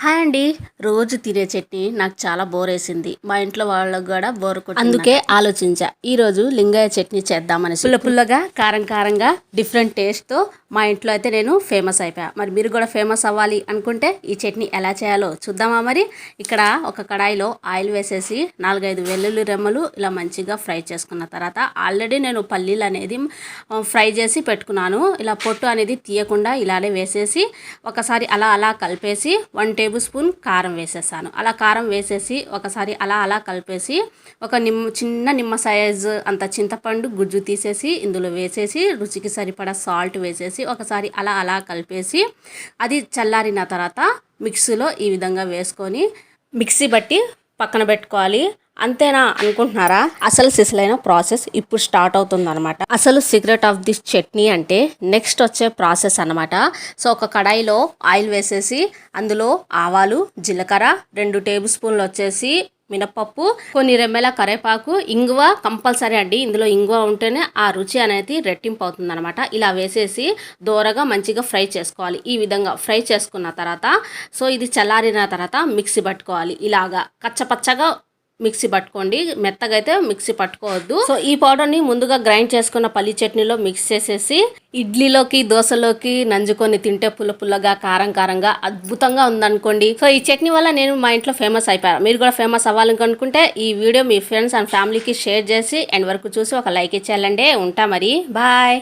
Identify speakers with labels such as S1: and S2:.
S1: Hi అండి. రోజు తినే చట్నీ నాకు చాలా బోరేసింది. మా ఇంట్లో వాళ్ళకి కూడా బోర్ కొట్టింది. అందుకే ఆలోచించా ఈరోజు లింగాయ చట్నీ చేద్దామని. పుల్ల పుల్లగా కారం కారంగా డిఫరెంట్ టేస్ట్తో మా ఇంట్లో అయితే నేను ఫేమస్ అయిపోయా. మరి మీరు కూడా ఫేమస్ అవ్వాలి అనుకుంటే ఈ చట్నీ ఎలా చేయాలో చూద్దామా. మరి ఇక్కడ ఒక కడాయిలో ఆయిల్ వేసేసి 4-5 వెల్లుల్లి రెమ్మలు ఇలా మంచిగా ఫ్రై చేసుకున్న తర్వాత ఆల్రెడీ నేను పల్లీలు అనేది ఫ్రై చేసి పెట్టుకున్నాను. ఇలా పొట్టు అనేది తీయకుండా ఇలానే వేసేసి ఒకసారి అలా కలిపేసి 1 టేబుల్ స్పూన్ కారం వేసేసాను. అలా కారం వేసేసి ఒకసారి అలా కలిపేసి ఒక చిన్న నిమ్మ సైజు అంత చింతపండు గుజ్జు తీసేసి ఇందులో వేసేసి రుచికి సరిపడా సాల్ట్ వేసేసి ఒకసారి అలా కలిపేసి అది చల్లారిన తర్వాత మిక్సీలో ఈ విధంగా వేసుకొని మిక్సీ బట్టి పక్కన పెట్టుకోవాలి. అంతేనా అనుకుంటున్నారా? అసలు సిసలైన ప్రాసెస్ ఇప్పుడు స్టార్ట్ అవుతుంది అనమాట. అసలు సీక్రెట్ ఆఫ్ దిస్ చట్నీ అంటే నెక్స్ట్ వచ్చే ప్రాసెస్ అనమాట. సో ఒక కడాయిలో ఆయిల్ వేసేసి అందులో ఆవాలు, జీలకర్ర, 2 టేబుల్ స్పూన్లు వచ్చేసి మినపప్పు, కొన్ని రెమ్మల కరేపాకు, ఇంగువ కంపల్సరీ అండి. ఇందులో ఇంగువ ఉంటేనే ఆ రుచి అనేది రెట్టింపు అవుతుంది అనమాట. ఇలా వేసేసి దోరగా మంచిగా ఫ్రై చేసుకోవాలి. ఈ విధంగా ఫ్రై చేసుకున్న తర్వాత సో ఇది చల్లారిన తర్వాత మిక్సీ పట్టుకోవాలి. ఇలాగా కచ్చపచ్చగా మిక్సీ పట్టుకోండి, మెత్తగా అయితే మిక్సీ పట్టుకోవద్దు. సో ఈ పౌడర్ని ముందుగా గ్రైండ్ చేసుకున్న పల్లి చట్నీలో మిక్స్ చేసేసి ఇడ్లీలోకి దోశలోకి నంజుకొని తింటే పుల్ల పుల్లగా కారం కారంగా అద్భుతంగా ఉందనుకోండి. సో ఈ చట్నీ వల్ల నేను మా ఇంట్లో ఫేమస్ అయిపోయాను. మీరు కూడా ఫేమస్ అవ్వాలనుకుంటే ఈ వీడియో మీ ఫ్రెండ్స్ అండ్ ఫ్యామిలీకి షేర్ చేసి ఎండ్ వరకు చూసి ఒక లైక్ ఇచ్చేయాలండి. ఉంటా మరి, బాయ్.